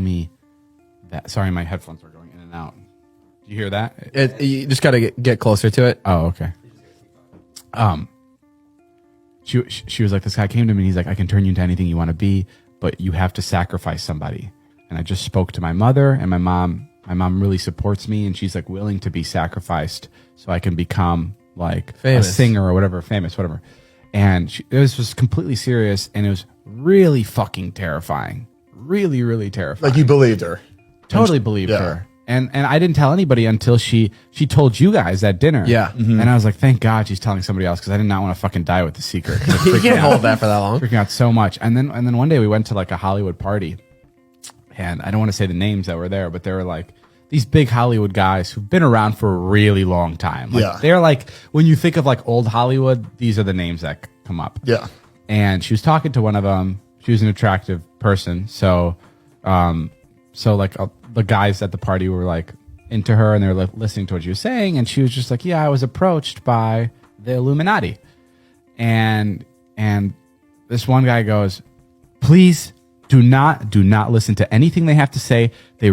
me that. Sorry, my headphones are going in and out. Do you hear that? You just got to get closer to it. Oh, okay. She was like, this guy came to me and he's like, I can turn you into anything you want to be, but you have to sacrifice somebody. And I just spoke to my mother, and my mom really supports me, and she's like willing to be sacrificed so I can become like famous. A singer or whatever, famous, whatever. And it was completely serious, and it was really fucking terrifying. Really, really terrifying. Like you believed her. Totally believed her. And I didn't tell anybody until she told you guys at dinner. Yeah. And I was like, thank God she's telling somebody else, because I did not want to fucking die with the secret. You can't hold that for that long. Freaking out so much. And then one day we went to like a Hollywood party, and I don't want to say the names that were there, but they were like these big Hollywood guys who've been around for a really long time. Like, they're like, when you think of like old Hollywood, these are the names that come up. Yeah. And she was talking to one of them. She was an attractive person. So like the guys at the party were like into her, and they were like listening to what she was saying. And she was just like, yeah, I was approached by the Illuminati. And this one guy goes, please do not listen to anything they have to say. They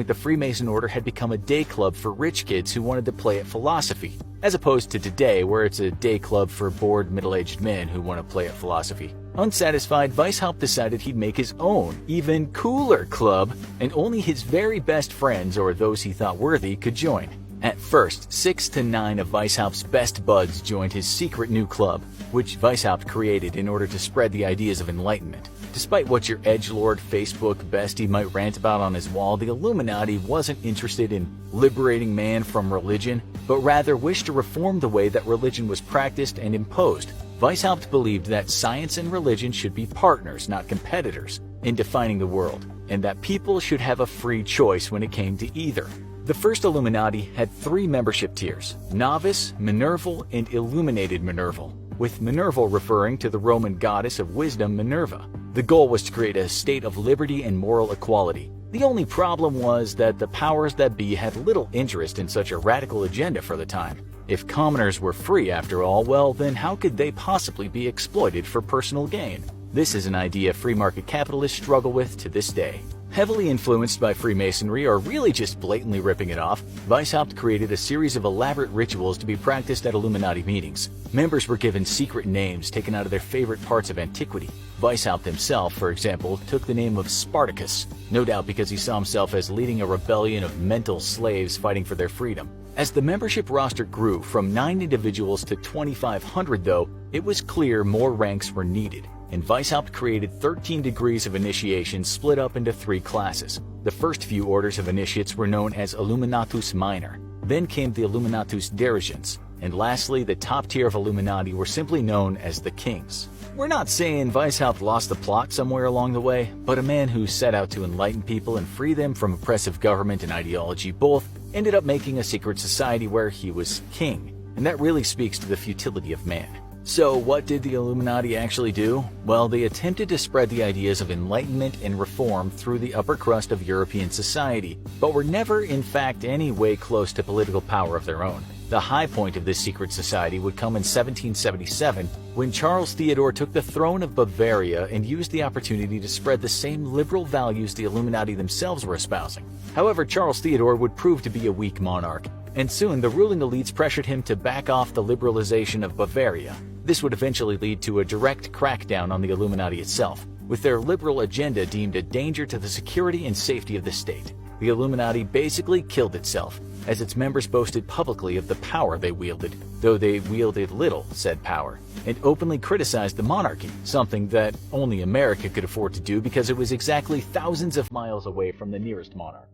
the Freemason order had become a day club for rich kids who wanted to play at philosophy, as opposed to today where it's a day club for bored middle-aged men who want to play at philosophy. Unsatisfied, Weishaupt decided he'd make his own, even cooler club, and only his very best friends or those he thought worthy could join. At first, 6 to 9 of Weishaupt's best buds joined his secret new club, which Weishaupt created in order to spread the ideas of enlightenment. Despite what your edgelord Facebook bestie might rant about on his wall, the Illuminati wasn't interested in liberating man from religion, but rather wished to reform the way that religion was practiced and imposed. Weishaupt believed that science and religion should be partners, not competitors, in defining the world, and that people should have a free choice when it came to either. The first Illuminati had 3 membership tiers: Novice, Minerval, and Illuminated Minerval, with Minerval referring to the Roman goddess of wisdom Minerva. The goal was to create a state of liberty and moral equality. The only problem was that the powers that be had little interest in such a radical agenda for the time. If commoners were free after all, well, then how could they possibly be exploited for personal gain? This is an idea free market capitalists struggle with to this day. Heavily influenced by Freemasonry, or really just blatantly ripping it off, Weishaupt created a series of elaborate rituals to be practiced at Illuminati meetings. Members were given secret names taken out of their favorite parts of antiquity. Weishaupt himself, for example, took the name of Spartacus, no doubt because he saw himself as leading a rebellion of mental slaves fighting for their freedom. As the membership roster grew from 9 individuals to 2,500 though, it was clear more ranks were needed, and Weishaupt created 13 degrees of initiation split up into 3 classes. The first few orders of initiates were known as Illuminatus Minor. Then came the Illuminatus Dirigens, and lastly, the top tier of Illuminati were simply known as the Kings. We're not saying Weishaupt lost the plot somewhere along the way, but a man who set out to enlighten people and free them from oppressive government and ideology both ended up making a secret society where he was king, and that really speaks to the futility of man. So what did the Illuminati actually do? Well, they attempted to spread the ideas of enlightenment and reform through the upper crust of European society, but were never in fact any way close to political power of their own. The high point of this secret society would come in 1777, when Charles Theodore took the throne of Bavaria and used the opportunity to spread the same liberal values the Illuminati themselves were espousing. However, Charles Theodore would prove to be a weak monarch, and soon the ruling elites pressured him to back off the liberalization of Bavaria. This would eventually lead to a direct crackdown on the Illuminati itself, with their liberal agenda deemed a danger to the security and safety of the state. The Illuminati basically killed itself, as its members boasted publicly of the power they wielded, though they wielded little said power, and openly criticized the monarchy, something that only America could afford to do because it was exactly thousands of miles away from the nearest monarch.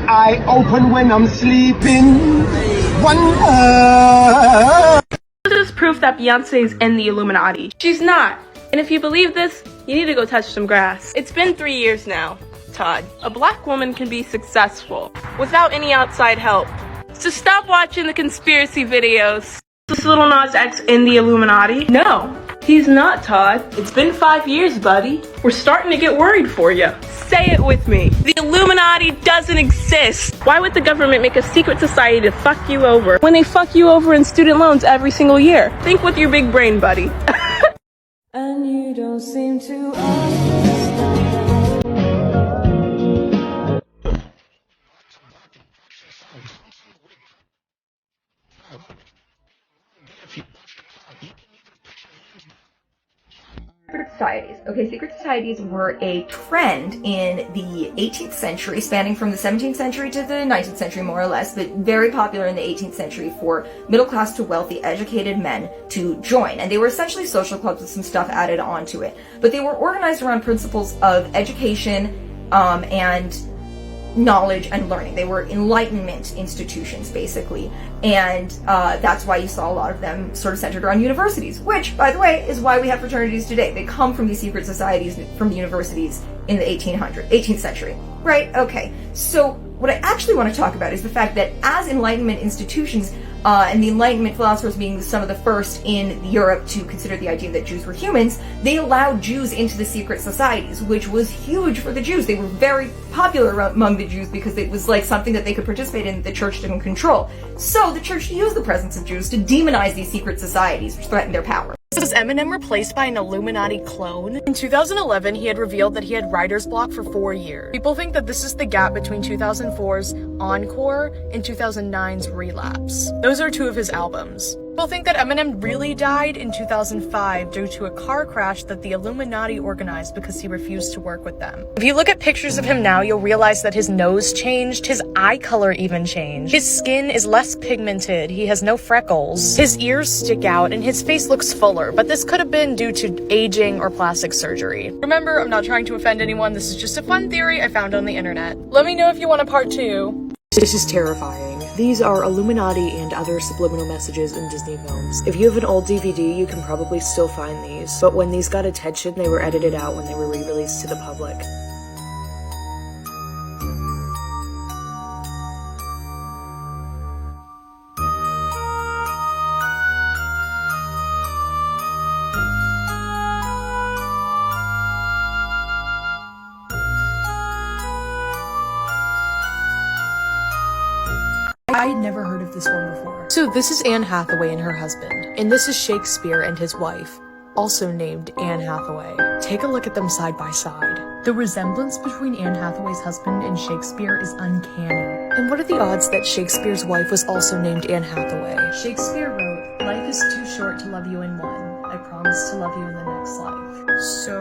I open when I'm sleeping. This is proof that Beyonce is in the Illuminati. She's not. And if you believe this, you need to go touch some grass. It's been 3 years now, Todd. A black woman can be successful without any outside help. So stop watching the conspiracy videos. Is Lil Nas X in the Illuminati? No. He's not, Todd. It's been 5 years, buddy. We're starting to get worried for you. Say it with me. The Illuminati doesn't exist. Why would the government make a secret society to fuck you over when they fuck you over in student loans every single year? Think with your big brain, buddy. And you don't seem to understand. Secret societies. Okay, secret societies were a trend in the 18th century, spanning from the 17th century to the 19th century, more or less, but very popular in the 18th century for middle-class to wealthy, educated men to join. And they were essentially social clubs with some stuff added onto it. But they were organized around principles of education and knowledge and learning. They were enlightenment institutions, basically. And that's why you saw a lot of them sort of centered around universities, which, by the way, is why we have fraternities today. They come from these secret societies from the universities in the 18th century. Right? Okay. So what I actually want to talk about is the fact that as enlightenment institutions, and the Enlightenment philosophers being some of the first in Europe to consider the idea that Jews were humans, they allowed Jews into the secret societies, which was huge for the Jews. They were very popular among the Jews because it was like something that they could participate in that the church didn't control. So the church used the presence of Jews to demonize these secret societies, which threatened their power. Was Eminem replaced by an Illuminati clone? In 2011, he had revealed that he had writer's block for 4 years. People think that this is the gap between 2004's Encore and 2009's Relapse. Those are two of his albums. People think that Eminem really died in 2005 due to a car crash that the Illuminati organized because he refused to work with them. If you look at pictures of him now, you'll realize that his nose changed, his eye color even changed. His skin is less pigmented, he has no freckles, his ears stick out, and his face looks fuller, but this could have been due to aging or plastic surgery. Remember, I'm not trying to offend anyone, this is just a fun theory I found on the internet. Let me know if you want a part 2. This is terrifying. These are Illuminati and other subliminal messages in Disney films. If you have an old DVD, you can probably still find these, but when these got attention, they were edited out when they were re-released to the public. I'd never heard of this one before. So this is Anne Hathaway and her husband, and this is Shakespeare and his wife, also named Anne Hathaway. Take a look at them side by side. The resemblance between Anne Hathaway's husband and Shakespeare is uncanny. And what are the odds that Shakespeare's wife was also named Anne Hathaway? Shakespeare wrote, "Life is too short to love you in one. I promise to love you in the next life." So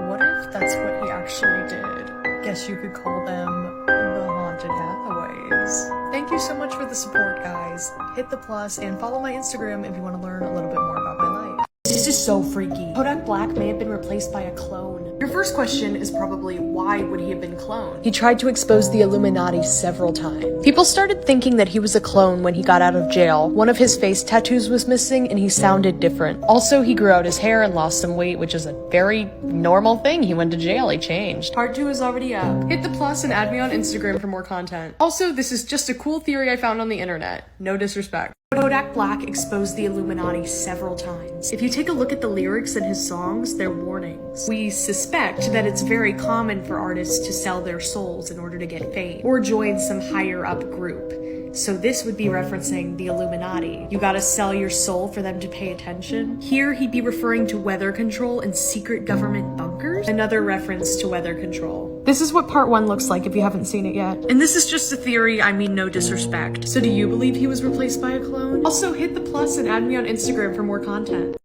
what if that's what he actually did? Guess you could call them the Haunted Hathaways. Thank you so much for the support, guys. Hit the plus and follow my Instagram if you want to learn a little bit more about my life. This is so freaky. Kodak Black may have been replaced by a clone. Your first question is probably, why would he have been cloned? He tried to expose the Illuminati several times. People started thinking that he was a clone when he got out of jail. One of his face tattoos was missing and he sounded different. Also, he grew out his hair and lost some weight, which is a very normal thing. He went to jail, he changed. Part 2 is already up. Hit the plus and add me on Instagram for more content. Also, this is just a cool theory I found on the internet. No disrespect. Kodak Black exposed the Illuminati several times. If you take a look at the lyrics in his songs, they're warnings. We suspect that it's very common for artists to sell their souls in order to get fame, or join some higher up group. So this would be referencing the Illuminati. You gotta sell your soul for them to pay attention. Here he'd be referring to weather control and secret government bunkers. Another reference to weather control. This is what part 1 looks like if you haven't seen it yet. And this is just a theory, I mean no disrespect. So do you believe he was replaced by a clone? Also hit the plus and add me on Instagram for more content.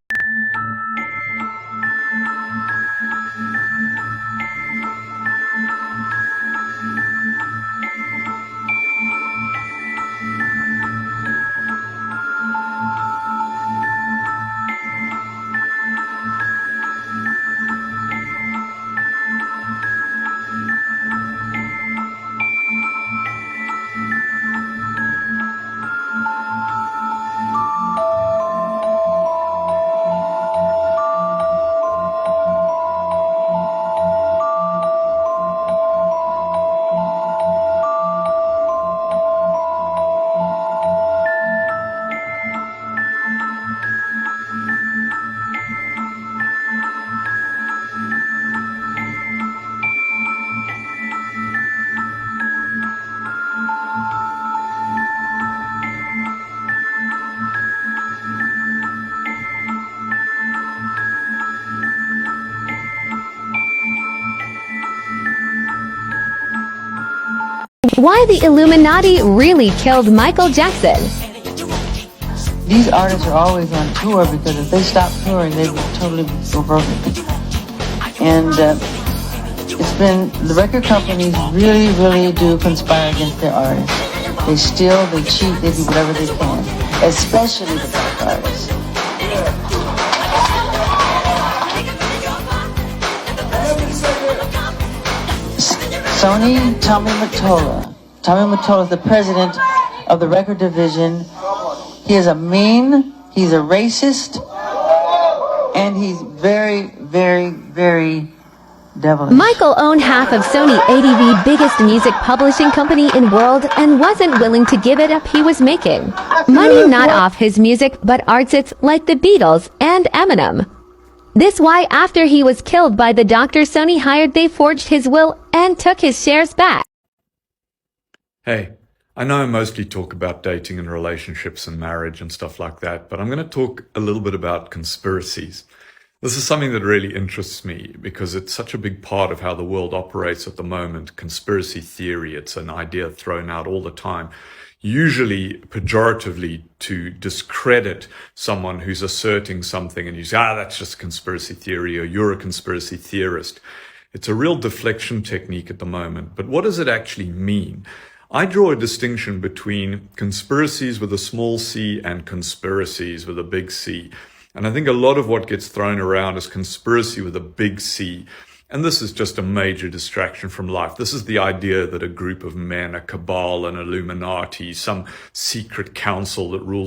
Why the Illuminati really killed Michael Jackson. These artists are always on tour because if they stop touring, they would totally go broken. And it's been, the record companies really, really do conspire against their artists. They steal, they cheat, they do whatever they can, especially the black artists. Sony, Tommy Mottola. Tommy Mottola is the president of the record division. He is a mean, he's a racist, and he's very, very, very devilish. Michael owned half of Sony ADV, biggest music publishing company in world, and wasn't willing to give it up he was making. Money not off his music, but artists like the Beatles and Eminem. This why after he was killed by the doctor Sony hired, they forged his will and took his shares back. Hey, I know I mostly talk about dating and relationships and marriage and stuff like that, but I'm going to talk a little bit about conspiracies. This is something that really interests me because it's such a big part of how the world operates at the moment. Conspiracy theory, it's an idea thrown out all the time, usually pejoratively to discredit someone who's asserting something, and you say, that's just conspiracy theory, or you're a conspiracy theorist. It's a real deflection technique at the moment. But what does it actually mean? I draw a distinction between conspiracies with a small c and conspiracies with a big C. And I think a lot of what gets thrown around is conspiracy with a big C. And this is just a major distraction from life. This is the idea that a group of men, a cabal, an Illuminati, some secret council that rules